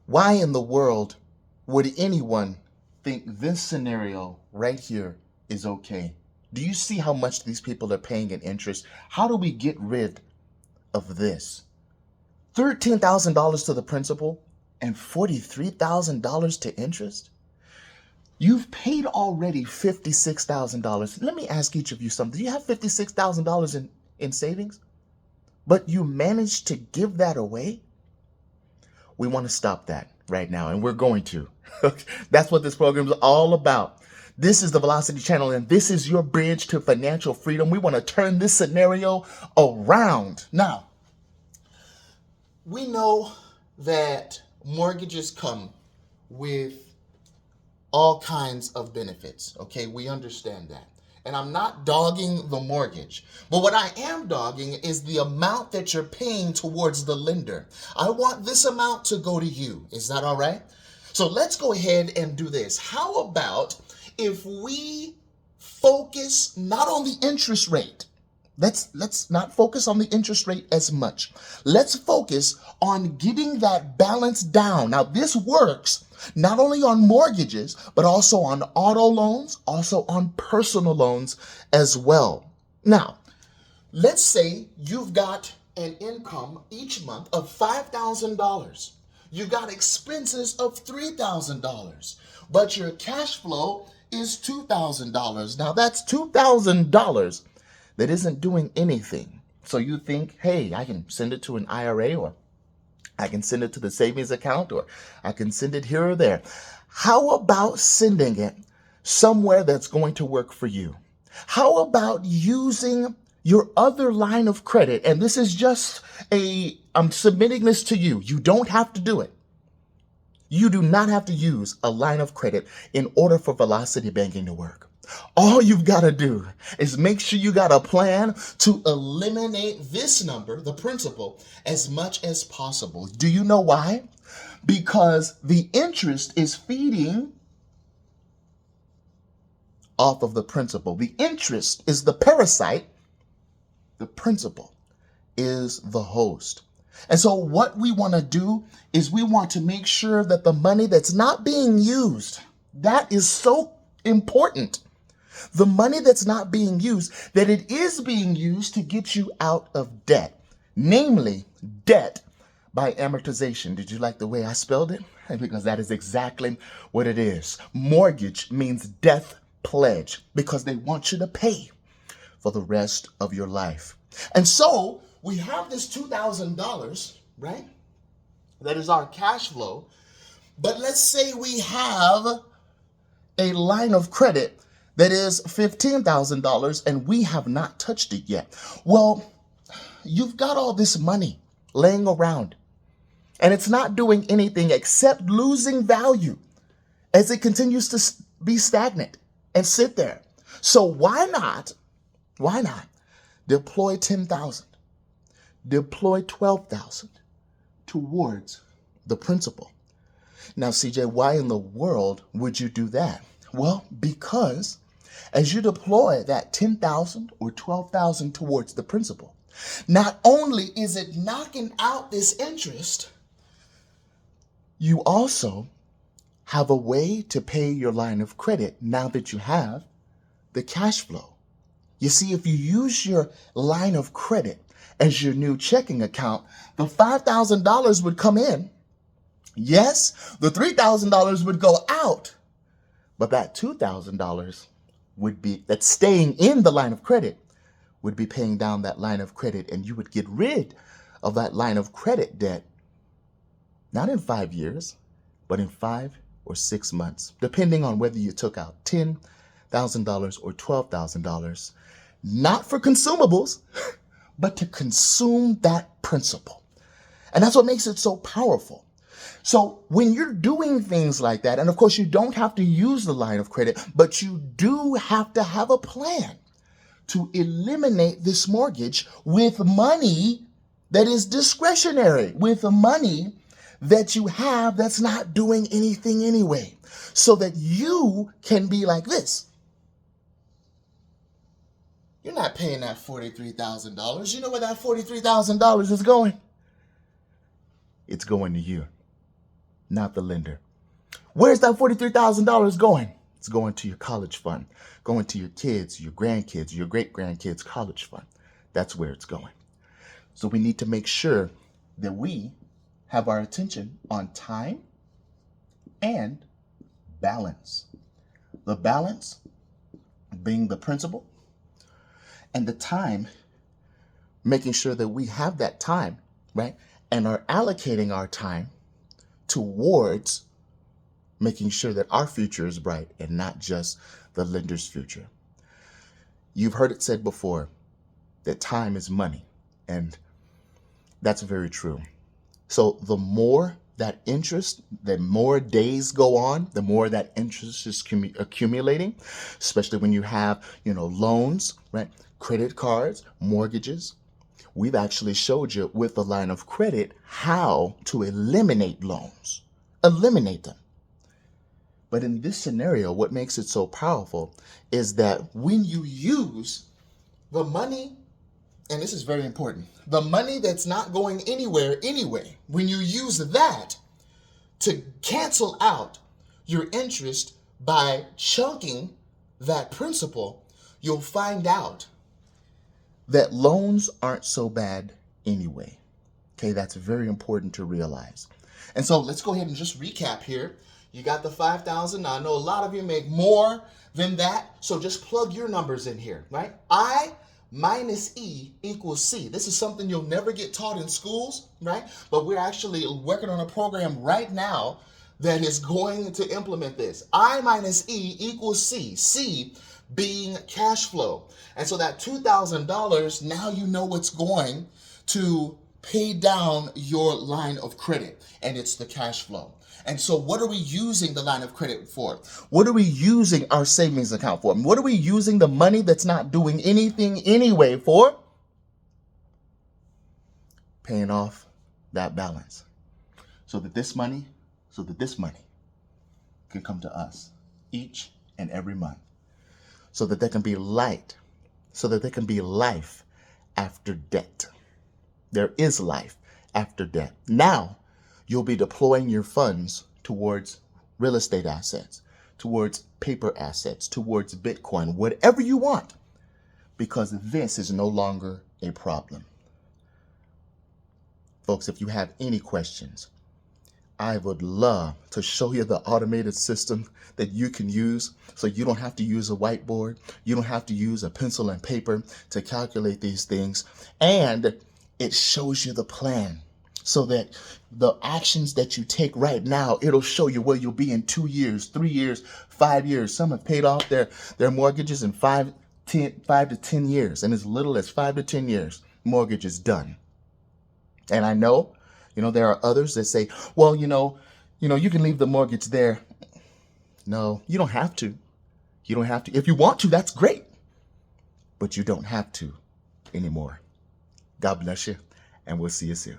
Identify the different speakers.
Speaker 1: Why in the world would anyone think this scenario right here is okay? Do you see how much these people are paying in interest? How do we get rid of this? $13,000 to the principal and $43,000 to interest? You've paid already $56,000. Let me ask each of you something. Do you have $56,000 in savings? But you managed to give that away? We want to stop that right now, and we're going to. That's what this program is all about. This is the Velocity Channel, and this is your bridge to financial freedom. We want to turn this scenario around. Now, we know that mortgages come with all kinds of benefits, okay? We understand that. And I'm not dogging the mortgage. But what I am dogging is the amount that you're paying towards the lender. I want this amount to go to you. Is that all right? So let's go ahead and do this. How about if we focus not on the interest rate? Let's not focus on the interest rate as much. Let's focus on getting that balance down. Now, this works not only on mortgages, but also on auto loans, also on personal loans as well. Now, let's say you've got an income each month of $5,000. You've got expenses of $3,000, but your cash flow is $2,000. Now, that's $2,000 that isn't doing anything. So you think, hey, I can send it to an IRA, or I can send it to the savings account, or I can send it here or there. How about sending it somewhere that's going to work for you? How about using your other line of credit? And this is just I'm submitting this to you. You don't have to do it. You do not have to use a line of credit in order for Velocity Banking to work. All you've got to do is make sure you got a plan to eliminate this number, the principal, as much as possible. Do you know why? Because the interest is feeding off of the principal. The interest is the parasite. The principal is the host. And so what we want to do is we want to make sure that the money that's not being used, that is so important. The money that's not being used, that it is being used to get you out of debt, namely debt by amortization. Did you like the way I spelled it? Because that is exactly what it is. Mortgage means death pledge, because they want you to pay for the rest of your life. And so we have this $2,000, right? That is our cash flow. But let's say we have a line of credit that is $15,000 and we have not touched it yet. Well, you've got all this money laying around and it's not doing anything except losing value as it continues to be stagnant and sit there. So why not deploy 10,000, deploy 12,000 towards the principal? Now, CJ, why in the world would you do that? Well, because as you deploy that 10,000 or 12,000 towards the principal, not only is it knocking out this interest, you also have a way to pay your line of credit now that you have the cash flow. You see, if you use your line of credit as your new checking account, the $5,000 would come in. Yes, the $3,000 would go out, but that $2,000 would be, that's staying in the line of credit, would be paying down that line of credit, and you would get rid of that line of credit debt, not in 5 years, but in 5 or 6 months, depending on whether you took out $10,000 or $12,000, not for consumables, but to consume that principal. And that's what makes it so powerful. So when you're doing things like that, and of course you don't have to use the line of credit, but you do have to have a plan to eliminate this mortgage with money that is discretionary, with the money that you have that's not doing anything anyway, so that you can be like this. You're not paying that $43,000. You know where that $43,000 is going? It's going to you. not the lender. Where's that $43,000 going? It's going to your college fund, going to your kids, your grandkids, your great-grandkids' college fund. That's where it's going. So we need to make sure that we have our attention on time and balance. The balance being the principal, and the time, making sure that we have that time, right? And are allocating our time towards making sure that our future is bright and not just the lender's future. You've heard it said before that time is money, and that's very true. So the more that interest, the more days go on, the more that interest is accumulating, especially when you have, loans, right? Credit cards, mortgages. We've actually showed you with the line of credit how to eliminate loans, eliminate them. But in this scenario, what makes it so powerful is that when you use the money, and this is very important, the money that's not going anywhere anyway, when you use that to cancel out your interest by chunking that principal, you'll find out that loans aren't so bad anyway. Okay, that's very important to realize. And so let's go ahead and just recap here. You got the 5,000. Now I know a lot of you make more than that, so just plug your numbers in here, right? I minus E equals C. This is something you'll never get taught in schools, right? But we're actually working on a program right now that is going to implement this. I minus E equals C. C being cash flow. And so that $2,000, now you know what's going to pay down your line of credit, and it's the cash flow. And so what are we using the line of credit for? What are we using our savings account for? What are we using the money that's not doing anything anyway for? Paying off that balance. So that this money can come to us each and every month. So that there can be light. So that there can be life after debt. There is life after debt. Now, you'll be deploying your funds towards real estate assets, towards paper assets, towards Bitcoin, whatever you want, because this is no longer a problem. Folks, if you have any questions, I would love to show you the automated system that you can use so you don't have to use a whiteboard. You don't have to use a pencil and paper to calculate these things. And it shows you the plan so that the actions that you take right now, it'll show you where you'll be in 2 years, 3 years, 5 years. Some have paid off their mortgages in 5 to 10 years. And as little as 5 to 10 years, mortgage is done. And I know, there are others that say, well, you can leave the mortgage there. No, you don't have to. You don't have to. If you want to, that's great. But you don't have to anymore. God bless you, and we'll see you soon.